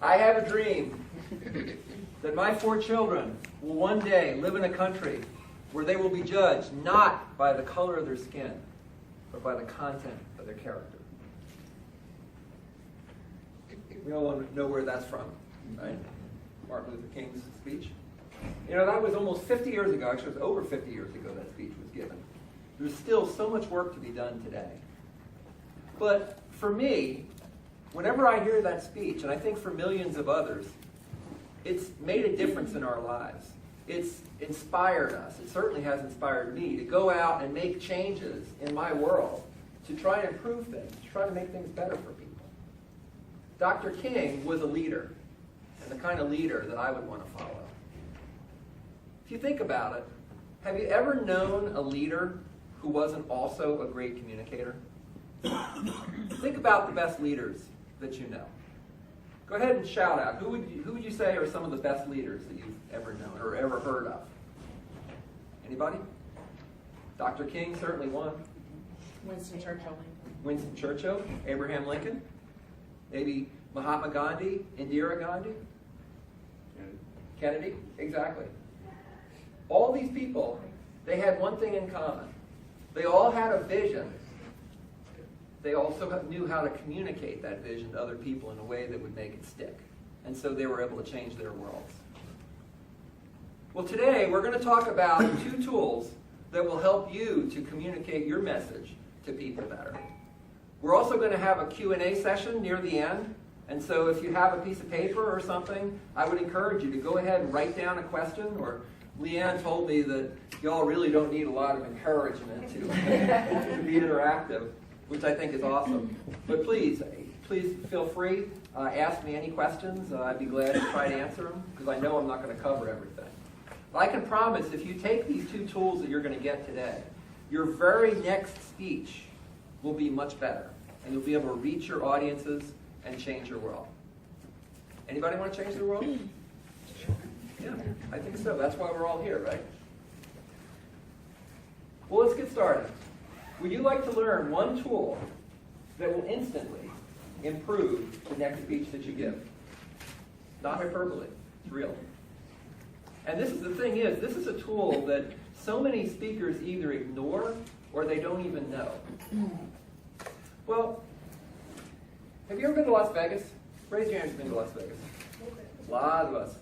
I have a dream that my 4 children will one day live in a country where they will be judged not by the color of their skin, but by the content of their character. We all want to know where that's from, right? Martin Luther King's speech. You know, that was almost 50 years ago. Actually, it was over 50 years ago that speech was given. There's still so much work to be done today. But for me, whenever I hear that speech, and I think for millions of others, it's made a difference in our lives. It's inspired us. It certainly has inspired me to go out and make changes in my world, to try and improve things, to try to make things better for people. Dr. King was a leader, and the kind of leader that I would want to follow. If you think about it, have you ever known a leader who wasn't also a great communicator? Think about the best leaders that you know. Go ahead and shout out. Who would you say are some of the best leaders that you've ever known or ever heard of? Anybody? Dr. King, certainly one. Winston Churchill. Winston Churchill, Abraham Lincoln, maybe Mahatma Gandhi, Indira Gandhi, Kennedy, exactly. All these people, they had one thing in common. They all had a vision. They also knew how to communicate that vision to other people in a way that would make it stick. And so they were able to change their worlds. Well, today we're going to talk about 2 tools that will help you to communicate your message to people better. We're also going to have a Q&A session near the end. And so if you have a piece of paper or something, I would encourage you to go ahead and write down a question. Or Leanne told me that y'all really don't need a lot of encouragement to be interactive, which I think is awesome. But please feel free. Ask me any questions. I'd be glad to try to answer them, because I know I'm not going to cover everything. But I can promise, if you take these 2 tools that you're going to get today, your very next speech will be much better. And you'll be able to reach your audiences and change your world. Anybody want to change the world? Yeah, I think so. That's why we're all here, right? Well, let's get started. Would you like to learn one tool that will instantly improve the next speech that you give? Not hyperbole. It's real. And this is a tool that so many speakers either ignore or they don't even know. Well, have you ever been to Las Vegas? Raise your hand if you've been to Las Vegas. A lot of us.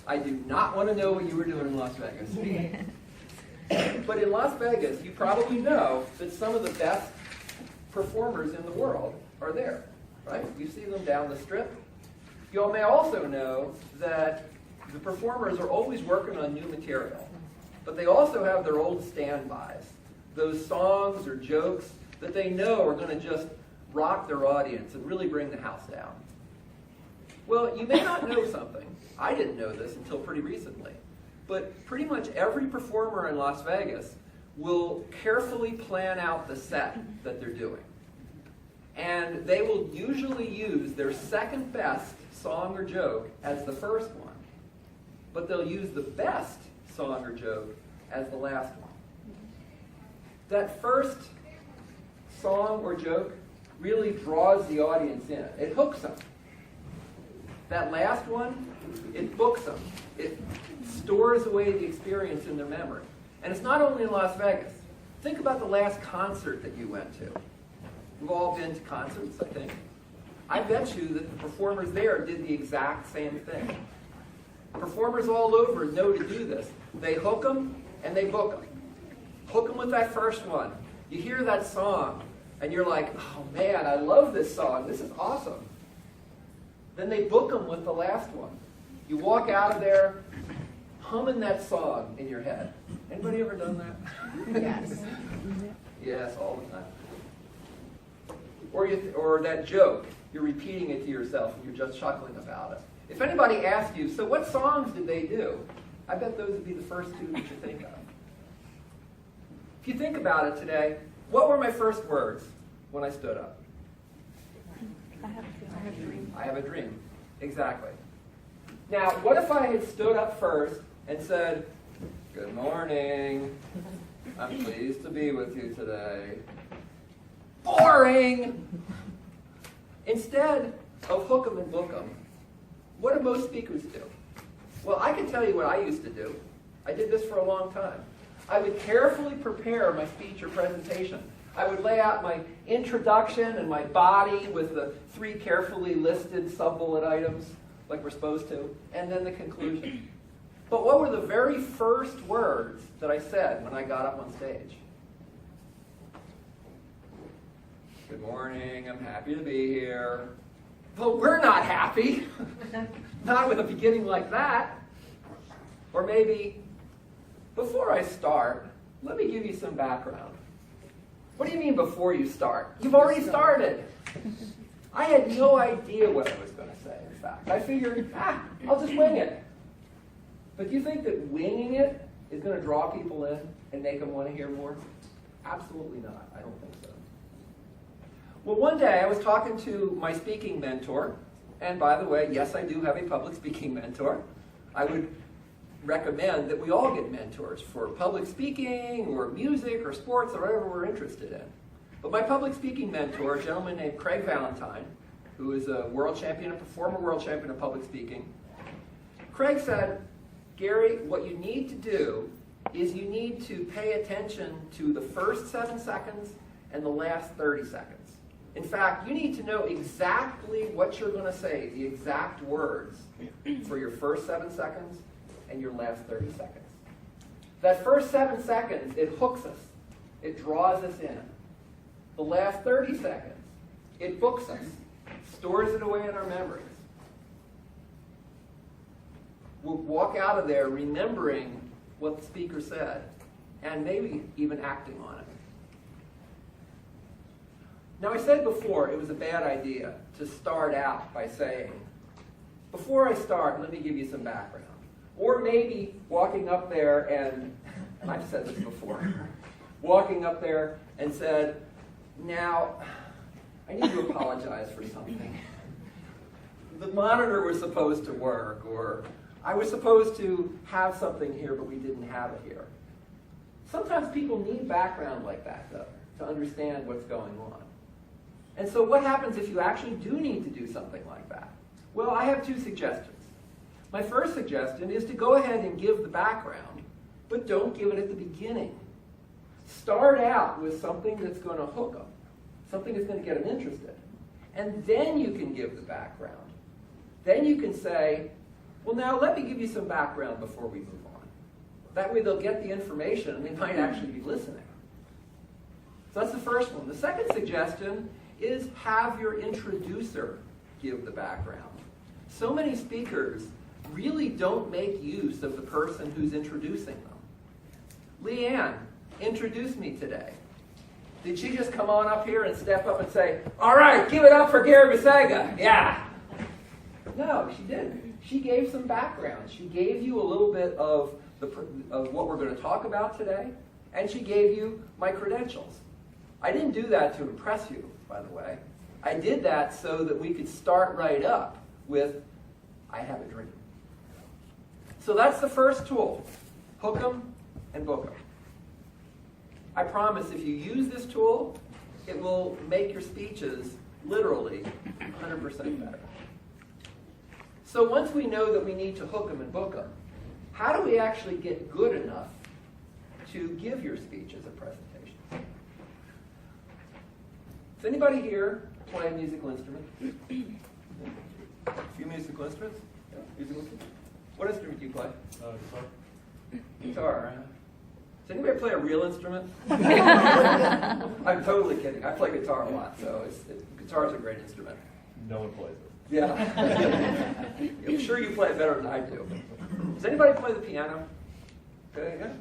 I do not want to know what you were doing in Las Vegas. But in Las Vegas, you probably know that some of the best performers in the world are there, right? You see them down the strip. You may also know that the performers are always working on new material, but they also have their old standbys, those songs or jokes that they know are going to just rock their audience and really bring the house down. Well, you may not know something. I didn't know this until pretty recently. But pretty much every performer in Las Vegas will carefully plan out the set that they're doing. And they will usually use their second best song or joke as the first one. But they'll use the best song or joke as the last one. That first song or joke really draws the audience in. It hooks them. That last one, it books them. It stores away the experience in their memory. And it's not only in Las Vegas. Think about the last concert that you went to. We've all been to concerts, I think. I bet you that the performers there did the exact same thing. Performers all over know to do this. They hook them and they book them. Hook them with that first one. You hear that song and you're like, oh man, I love this song. This is awesome. Then they book them with the last one. You walk out of there humming that song in your head. Anybody ever done that? Yes. Yes, all the time. Or that joke, you're repeating it to yourself and you're just chuckling about it. If anybody asks you, so what songs did they do? I bet those would be the first 2 that you think of. If you think about it today, what were my first words when I stood up? I have a dream. I have a dream. Exactly. Now, what if I had stood up first and said, good morning, I'm pleased to be with you today. Boring! Instead of hook 'em and book 'em, what do most speakers do? Well, I can tell you what I used to do. I did this for a long time. I would carefully prepare my speech or presentation. I would lay out my introduction and my body with the 3 carefully listed sub-bullet items, like we're supposed to, and then the conclusion. But what were the very first words that I said when I got up on stage? Good morning, I'm happy to be here. Well, we're not happy. Not with a beginning like that. Or maybe, before I start, let me give you some background. What do you mean before you start? You've already started. I had no idea what I was going to say, in fact. I figured, I'll just wing it. But do you think that winging it is going to draw people in and make them want to hear more? Absolutely not. I don't think so. Well, one day I was talking to my speaking mentor, and by the way, yes, I do have a public speaking mentor. I would recommend that we all get mentors for public speaking or music or sports or whatever we're interested in. But my public speaking mentor, a gentleman named Craig Valentine, who is a world champion, a former world champion of public speaking, Craig said, Gary, what you need to do is you need to pay attention to the first 7 seconds and the last 30 seconds. In fact, you need to know exactly what you're going to say, the exact words for your first 7 seconds and your last 30 seconds. That first 7 seconds, it hooks us. It draws us in. The last 30 seconds, it books us, stores it away in our memories. We'll walk out of there remembering what the speaker said and maybe even acting on it. Now, I said before it was a bad idea to start out by saying, before I start, let me give you some background. Or maybe walking up there and I've said this before, walking up there and said, now, I need to apologize for something. The monitor was supposed to work, or I was supposed to have something here, but we didn't have it here. Sometimes people need background like that, though, to understand what's going on. And so what happens if you actually do need to do something like that? Well, I have 2 suggestions. My first suggestion is to go ahead and give the background, but don't give it at the beginning. Start out with something that's going to hook them, something that's going to get them interested. And then you can give the background. Then you can say, well, now let me give you some background before we move on. That way they'll get the information and they might actually be listening. So that's the first one. The second suggestion is have your introducer give the background. So many speakers really don't make use of the person who's introducing them. Leanne introduced me today. Did she just come on up here and step up and say, all right, give it up for Gary Basega? Yeah. No, she didn't. She gave some background. She gave you a little bit of what we're going to talk about today, and she gave you my credentials. I didn't do that to impress you, by the way. I did that so that we could start right up with, I have a dream. So that's the first tool. Hook 'em and book 'em. I promise if you use this tool, it will make your speeches literally 100% better. So once we know that we need to hook them and book them, how do we actually get good enough to give your speech as a presentation? Does anybody here play a musical instrument? A few musical instruments? Yeah, musical instruments. What instrument do you play? Guitar. Guitar, huh? Does anybody play a real instrument? I'm totally kidding. I play guitar a lot, so guitar's a great instrument. No one plays it. Yeah. I'm sure you play it better than I do. Does anybody play the piano? Okay, yeah.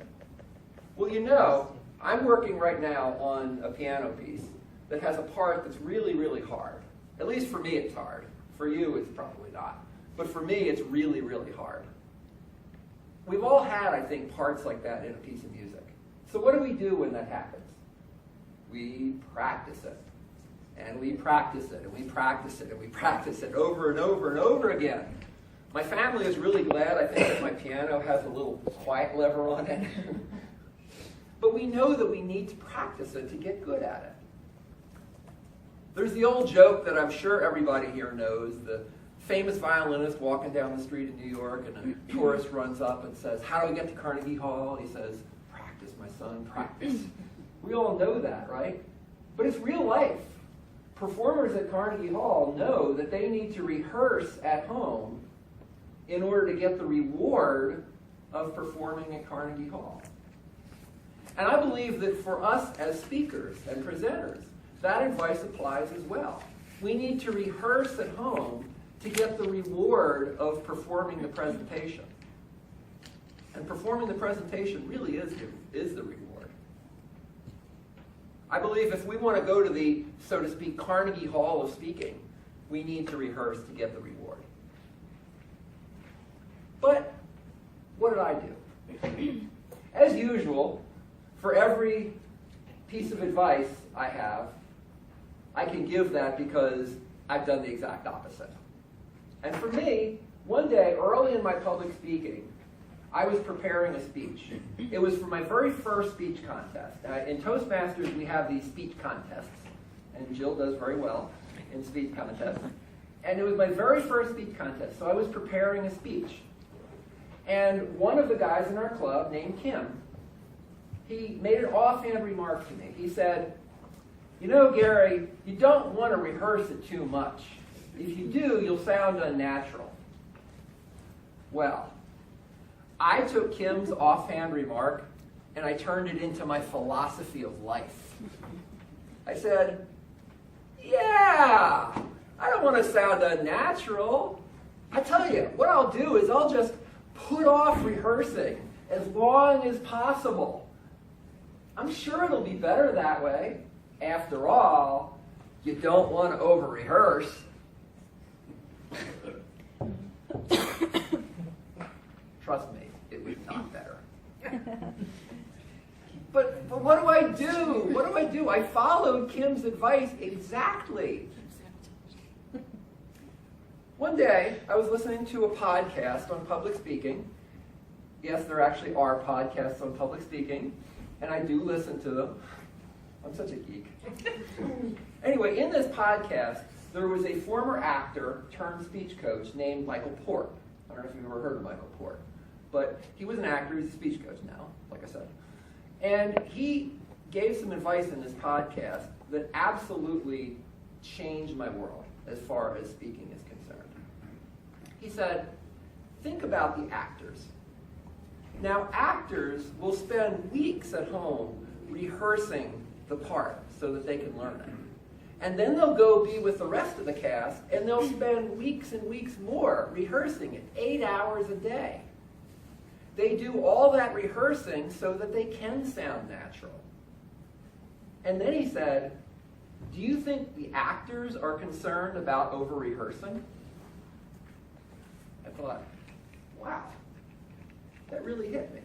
Well, you know, I'm working right now on a piano piece that has a part that's really, really hard. At least for me, it's hard. For you, it's probably not. But for me, it's really, really hard. We've all had, I think, parts like that in a piece of music. So what do we do when that happens? We practice it. And we practice it, and we practice it, and we practice it over and over and over again. My family is really glad, I think, that my piano has a little quiet lever on it. But we know that we need to practice it to get good at it. There's the old joke that I'm sure everybody here knows, the famous violinist walking down the street in New York, and a tourist runs up and says, "How do I get to Carnegie Hall?" He says, "Practice, my son, practice." We all know that, right? But it's real life. Performers at Carnegie Hall know that they need to rehearse at home in order to get the reward of performing at Carnegie Hall. And I believe that for us as speakers and presenters, that advice applies as well. We need to rehearse at home to get the reward of performing the presentation. And performing the presentation really is the reward. I believe if we want to go to the, so to speak, Carnegie Hall of speaking, we need to rehearse to get the reward. But what did I do? As usual, for every piece of advice I have, I can give that because I've done the exact opposite. And for me, one day, early in my public speaking, I was preparing a speech. It was for my very first speech contest. In Toastmasters, we have these speech contests, and Jill does very well in speech contests. And it was my very first speech contest, so I was preparing a speech. And one of the guys in our club, named Kim, he made an offhand remark to me. He said, "You know, Gary, you don't want to rehearse it too much. If you do, you'll sound unnatural." Well, I took Kim's offhand remark and I turned it into my philosophy of life. I said, "Yeah, I don't want to sound unnatural. I tell you, what I'll do is I'll just put off rehearsing as long as possible. I'm sure it'll be better that way. After all, you don't want to over-rehearse." Trust me, it was not better. But what do I do? What do I do? I followed Kim's advice exactly. One day, I was listening to a podcast on public speaking. Yes, there actually are podcasts on public speaking, and I do listen to them. I'm such a geek. Anyway, in this podcast, there was a former actor turned speech coach named Michael Port. I don't know if you've ever heard of Michael Port, but he was an actor. He's a speech coach now, like I said. And he gave some advice in this podcast that absolutely changed my world as far as speaking is concerned. He said, think about the actors. Now, actors will spend weeks at home rehearsing the part so that they can learn it. And then they'll go be with the rest of the cast, and they'll spend weeks and weeks more rehearsing it, 8 hours a day. They do all that rehearsing so that they can sound natural. And then he said, do you think the actors are concerned about over-rehearsing? I thought, wow, that really hit me.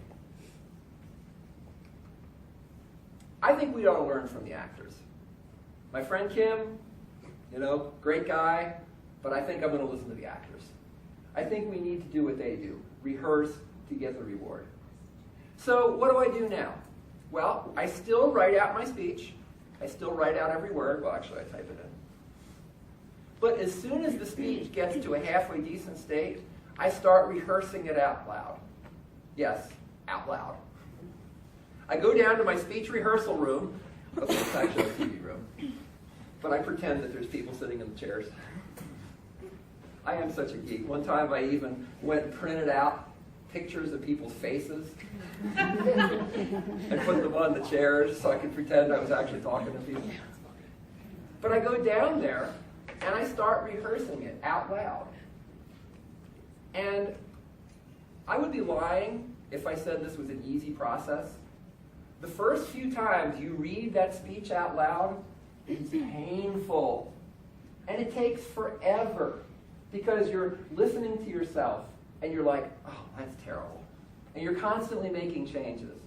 I think we ought to learn from the actors. My friend Kim, great guy, but I think I'm going to listen to the actors. I think we need to do what they do, rehearse to get the reward. So what do I do now? Well, I still write out my speech. I still write out every word. Well, actually, I type it in. But as soon as the speech gets to a halfway decent state, I start rehearsing it out loud. Yes, out loud. I go down to my speech rehearsal room. Okay, it's actually a TV room. But I pretend that there's people sitting in the chairs. I am such a geek. One time I even went and printed out pictures of people's faces and put them on the chairs so I could pretend I was actually talking to people. But I go down there and I start rehearsing it out loud. And I would be lying if I said this was an easy process. The first few times you read that speech out loud, it's painful. And it takes forever because you're listening to yourself and you're like, oh, that's terrible. And you're constantly making changes.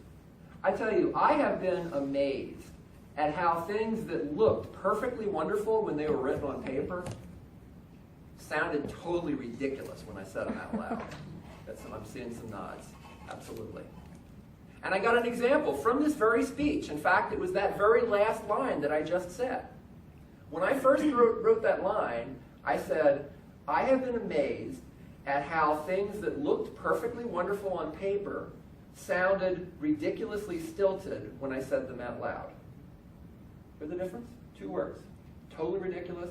I tell you, I have been amazed at how things that looked perfectly wonderful when they were written on paper sounded totally ridiculous when I said them out loud. I'm seeing some nods. Absolutely. And I got an example from this very speech. In fact, it was that very last line that I just said. When I first wrote that line, I said, I have been amazed at how things that looked perfectly wonderful on paper sounded ridiculously stilted when I said them out loud. Hear the difference? 2 words. Totally ridiculous,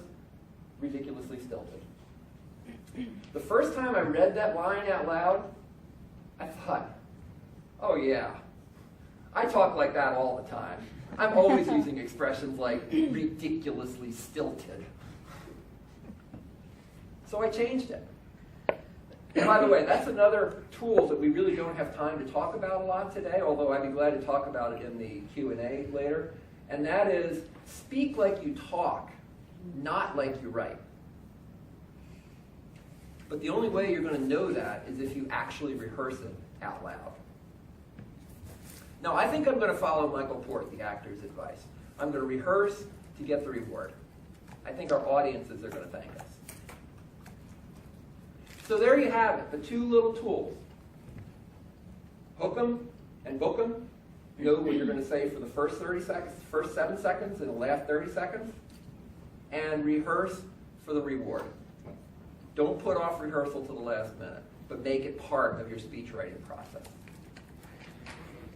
ridiculously stilted. The first time I read that line out loud, I thought, oh yeah, I talk like that all the time. I'm always using expressions like ridiculously stilted. So I changed it. And by the way, that's another tool that we really don't have time to talk about a lot today, although I'd be glad to talk about it in the Q&A later. And that is, speak like you talk, not like you write. But the only way you're going to know that is if you actually rehearse it out loud. Now, I think I'm going to follow Michael Port, the actor's advice. I'm going to rehearse to get the reward. I think our audiences are going to thank us. So there you have it, the 2 little tools. Hook 'em and book 'em. Know what you're going to say for the first 30 seconds, first 7 seconds, and the last 30 seconds. And rehearse for the reward. Don't put off rehearsal to the last minute, but make it part of your speech writing process.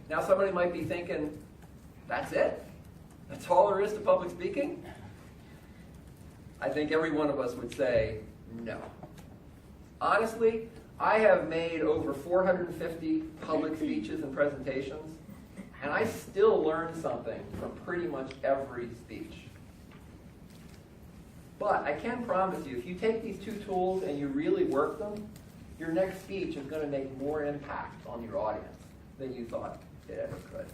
Now somebody might be thinking, that's it? That's all there is to public speaking? I think every one of us would say, no. Honestly, I have made over 450 public speeches and presentations, and I still learn something from pretty much every speech. But I can promise you, if you take these 2 tools and you really work them, your next speech is going to make more impact on your audience than you thought it ever could.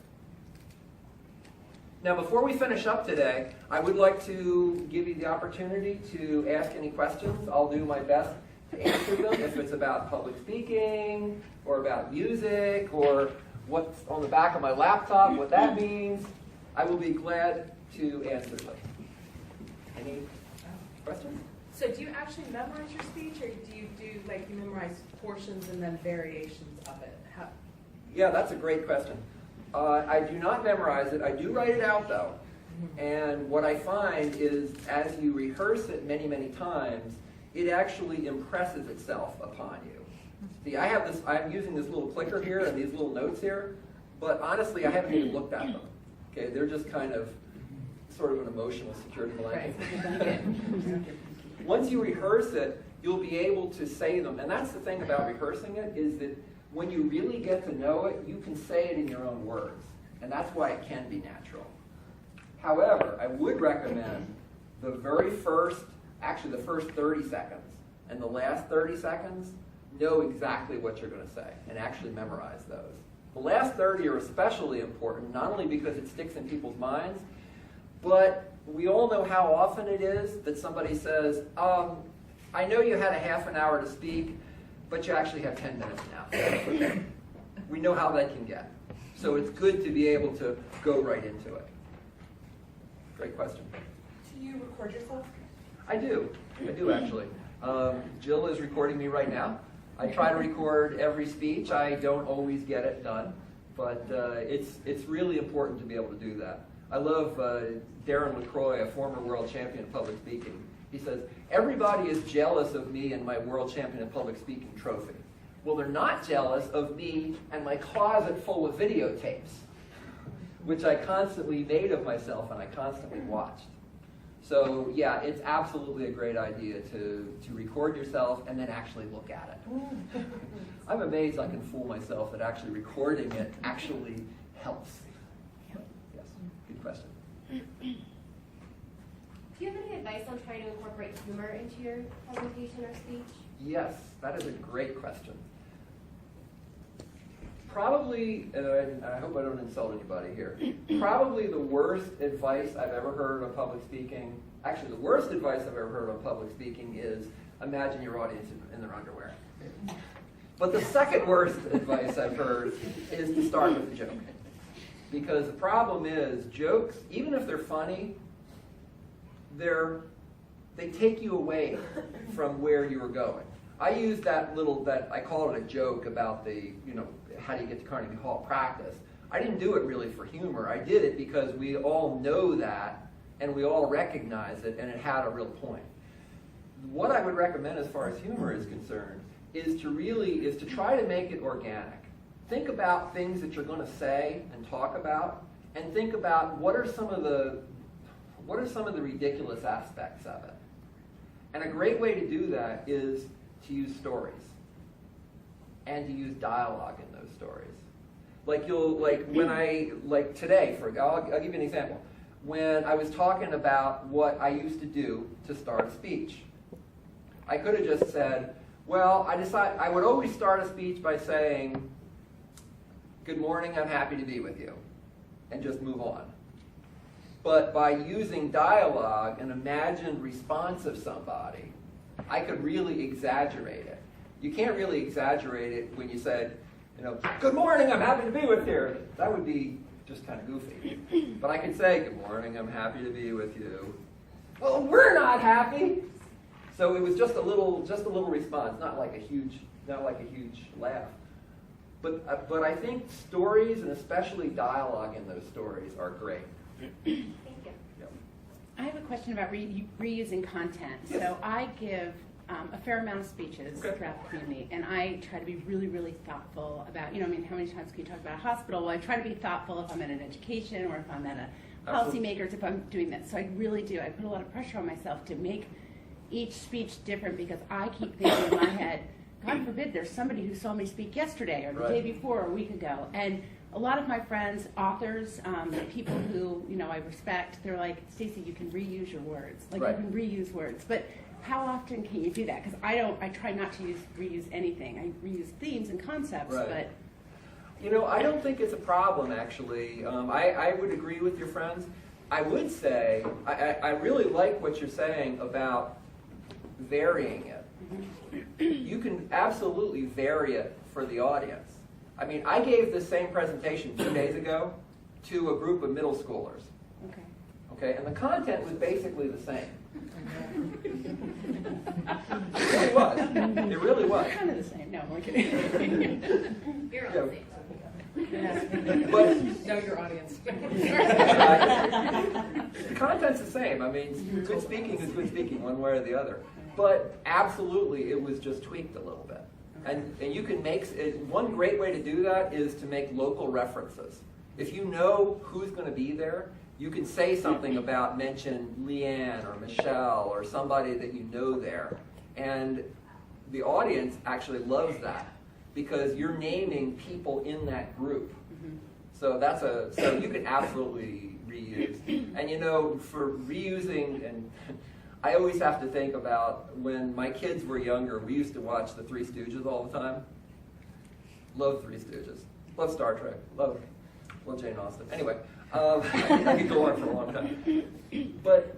Now, before we finish up today, I would like to give you the opportunity to ask any questions. I'll do my best to answer them, if it's about public speaking, or about music, or what's on the back of my laptop, what that means. I will be glad to answer them. Any questions? So do you actually memorize your speech, or do you like you memorize portions and then variations of it? How? Yeah, that's a great question. I do not memorize it. I do write it out, though. And what I find is, as you rehearse it many, many times, it actually impresses itself upon you. See, I'm using this little clicker here and these little notes here, but honestly, I haven't even looked at them. Okay, they're just kind of sort of an emotional security blanket. Once you rehearse it, you'll be able to say them. And that's the thing about rehearsing it, is that when you really get to know it, you can say it in your own words. And that's why it can be natural. However, I would recommend the first 30 seconds and the last 30 seconds, know exactly what you're going to say and actually memorize those. The last 30 are especially important, not only because it sticks in people's minds, but we all know how often it is that somebody says, I know you had a half an hour to speak, but you actually have 10 minutes now. We know how that can get. So it's good to be able to go right into it. Great question. Do you record yourself? I do actually. Jill is recording me right now. I try to record every speech. I don't always get it done, but it's really important to be able to do that. I love Darren LaCroix, a former world champion in public speaking. He says, everybody is jealous of me and my world champion in public speaking trophy. Well, they're not jealous of me and my closet full of videotapes, which I constantly made of myself and I constantly watched. So yeah, it's absolutely a great idea to record yourself and then actually look at it. I'm amazed I can fool myself that actually recording it actually helps. Yes, good question. Do you have any advice on trying to incorporate humor into your presentation or speech? Yes, that is a great question. Probably, and I hope I don't insult anybody here, probably the worst advice I've ever heard on public speaking, actually the worst advice I've ever heard on public speaking is imagine your audience in their underwear. But the second worst advice I've heard is to start with a joke. Because the problem is, jokes, even if they're funny, they take you away from where you were going. I use that I call it a joke about how do you get to Carnegie Hall practice. I didn't do it really for humor. I did it because we all know that and we all recognize it and it had a real point. what I would recommend as far as humor is concerned is to try to make it organic. Think about things that you're going to say and talk about, and think about what are some of the ridiculous aspects of it. And a great way to do that is to use stories and to use dialogue in those stories. Today, I'll give you an example. When I was talking about what I used to do to start a speech, I could have just said, well, I would always start a speech by saying, "Good morning, I'm happy to be with you," and just move on. But by using dialogue, an imagined response of somebody, I could really exaggerate it. You can't really exaggerate it when you said, "Good morning, I'm happy to be with you." That would be just kind of goofy. But I could say, "Good morning, I'm happy to be with you." Well, we're not happy. So it was just a little response, not like a huge laugh. But I think stories, and especially dialogue in those stories, are great. Thank you. Yep. I have a question about reusing content. Yes. So I give a fair amount of speeches throughout the community, and I try to be really, really thoughtful about, how many times can you talk about a hospital? Well, I try to be thoughtful if I'm at an education or if I'm at a policymakers, if I'm doing that. So I really do. I put a lot of pressure on myself to make each speech different, because I keep thinking in my head, God forbid there's somebody who saw me speak yesterday or the day before or a week ago. And a lot of my friends, authors, people who I respect, they're like, "Stacey, you can reuse your words. You can reuse words." But how often can you do that? Because I try not to reuse anything. I reuse themes and concepts, but I don't think it's a problem, actually. I would agree with your friends. I would say I really like what you're saying about varying it. You can absolutely vary it for the audience. I mean, I gave this same presentation 2 days ago to a group of middle schoolers. Okay, and the content was basically the same. It really was. It really was. kind of the same. No, we're kidding. You're all the same. But Know your audience. the content's the same. I mean, good speaking is good speaking, one way or the other. But absolutely, it was just tweaked a little bit. And you can make one great way to do that is to make local references. If you know who's going to be there, you can say something about mention Leanne or Michelle or somebody that you know there. And the audience actually loves that because you're naming people in that group. So so you can absolutely reuse. And for reusing, and I always have to think about when my kids were younger, we used to watch the Three Stooges all the time. Love Three Stooges. Love Star Trek. Love Jane Austen. Anyway, I could go on for a long time. But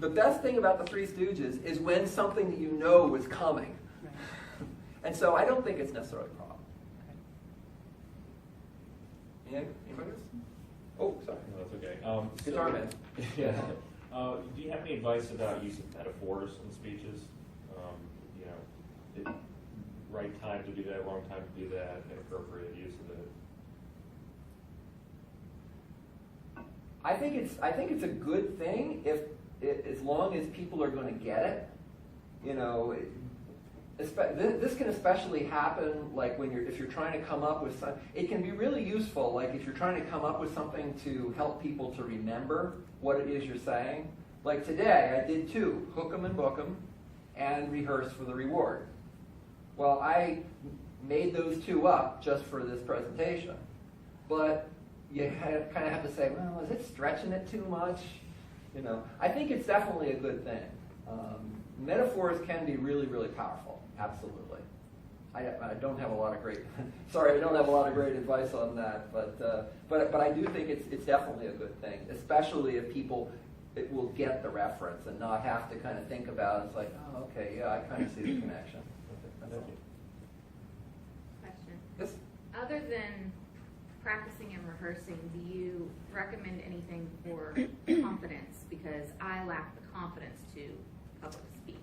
the best thing about the Three Stooges is when something that you know was coming. And so I don't think it's necessarily a problem. Anybody else? Oh, sorry. No, that's okay. Guitar man. Yeah. Do you have any advice about using metaphors in speeches? Right time to do that, wrong time to do that, inappropriate use of it. I think it's a good thing as long as people are going to get it. This can especially happen like if you're trying to come up with something. It can be really useful, like if you're trying to come up with something to help people to remember what it is you're saying. Like today, I did 2, hook 'em and book 'em, and rehearse for the reward. Well, I made those 2 up just for this presentation. But you kind of have to say, well, is it stretching it too much? I think it's definitely a good thing. Metaphors can be really, really powerful. Absolutely. I don't have a lot of great. Sorry, I don't have a lot of great advice on that. But I do think it's definitely a good thing, especially if people will get the reference and not have to kind of think about it. It's like, oh, okay, yeah, I kind of see the connection. Question. Yes. Other than practicing and rehearsing, do you recommend anything for confidence? Because I lack the confidence to public speak.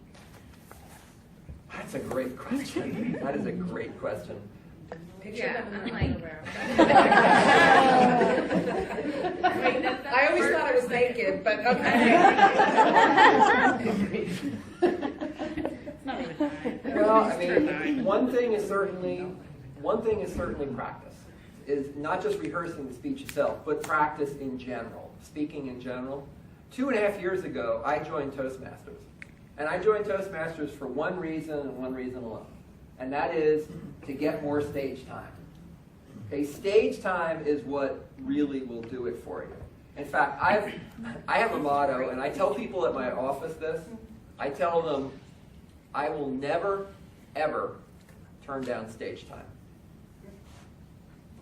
That's a great question. That is a great question. Picture Yeah, them in the I'm like- underwear. Wait, that's I always thought I was naked, but okay. Well, I mean, one thing is certainly practice. Is not just rehearsing the speech itself, but practice in general, speaking in general. 2.5 years ago, I joined Toastmasters. And I joined Toastmasters for one reason and one reason alone. And that is to get more stage time. Okay, stage time is what really will do it for you. In fact, I have a motto, and I tell people at my office this. I tell them, I will never, ever turn down stage time.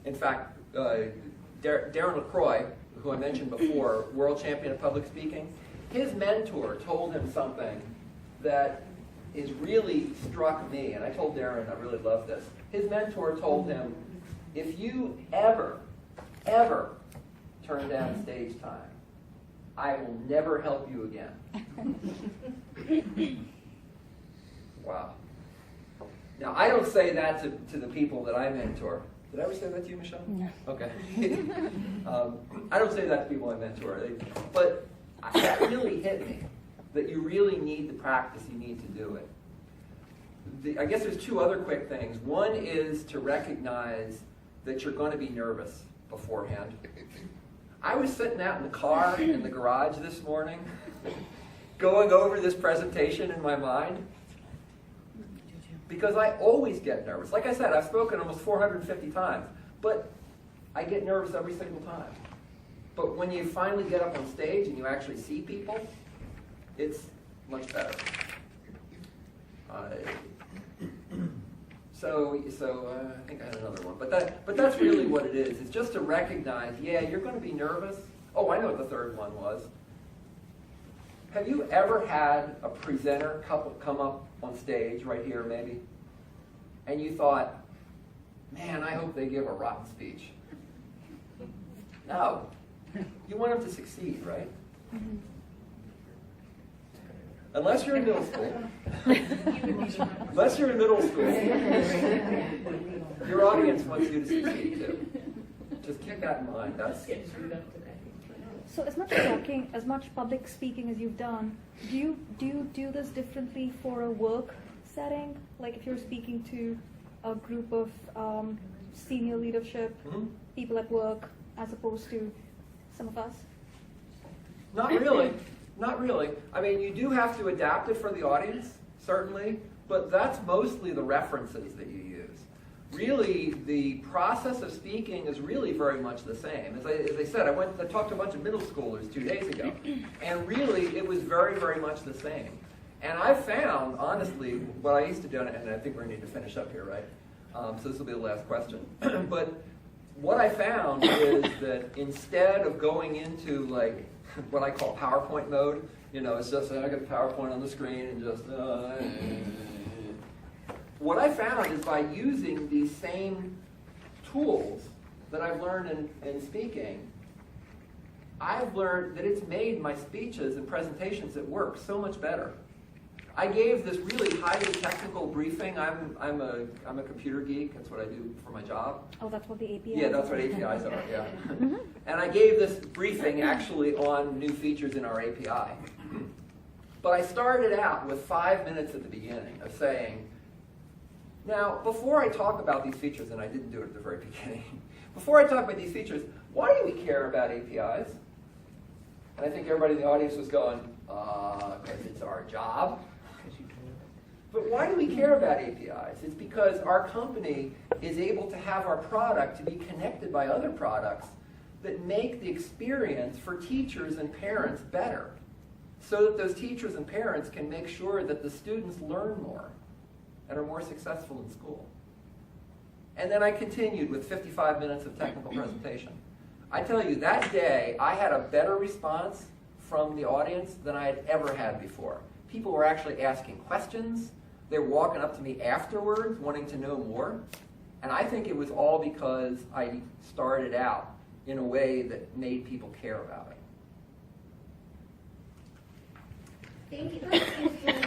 In fact, Darren LaCroix, who I mentioned before, world champion of public speaking, his mentor told him something that is really struck me, and I told Darren I really love this. His mentor told him, if you ever turn down stage time, I will never help you again. Wow. Now, I don't say that to the people that I mentor. Did I ever say that to you, Michelle? No. Okay. I don't say that to people I mentor. But that really hit me, that you really need the practice, you need to do it. I guess there's two other quick things. One is to recognize that you're going to be nervous beforehand. I was sitting out in the car in the garage this morning, going over this presentation in my mind, because I always get nervous. Like I said, I've spoken almost 450 times, but I get nervous every single time. But when you finally get up on stage and you actually see people, it's much better. So I think I had another one, but that's really what it is. It's just to recognize, yeah, you're going to be nervous. Oh, I know what the third one was. Have you ever had a presenter come up on stage right here, maybe, and you thought, man, I hope they give a rotten speech? No, you want them to succeed, right? Mm-hmm. Unless you're in middle school. Unless you're in middle school, your audience wants you to succeed too. Just keep that in mind. So as much talking, as much public speaking as you've done, do you do this differently for a work setting? Like if you're speaking to a group of senior leadership, people at work, as opposed to some of us? Not really. Not really. I mean, you do have to adapt it for the audience, certainly, but that's mostly the references that you use. Really, the process of speaking is really very much the same. As I said, I talked to a bunch of middle schoolers 2 days ago, and really, it was very, very much the same. And I found, honestly, what I used to do, and I think we're going to need to finish up here, right? So this will be the last question. But what I found is that instead of going into, like, what I call PowerPoint mode, it's just, I got PowerPoint on the screen and just, what I found is by using these same tools that I've learned in speaking, I've learned that it's made my speeches and presentations at work so much better. I gave this really highly technical briefing. I'm a computer geek. That's what I do for my job. Oh, that's what the APIs Yeah, that's what APIs are, yeah. And I gave this briefing actually on new features in our API. But I started out with 5 minutes at the beginning of saying, now, before I talk about these features, and I didn't do it at the very beginning, before I talk about these features, why do we care about APIs? And I think everybody in the audience was going, because it's our job. But why do we care about APIs? It's because our company is able to have our product to be connected by other products that make the experience for teachers and parents better, so that those teachers and parents can make sure that the students learn more and are more successful in school. And then I continued with 55 minutes of technical presentation. I tell you, that day I had a better response from the audience than I had ever had before. People were actually asking questions. They were walking up to me afterwards wanting to know more. And I think it was all because I started out in a way that made people care about it. Thank you for listening to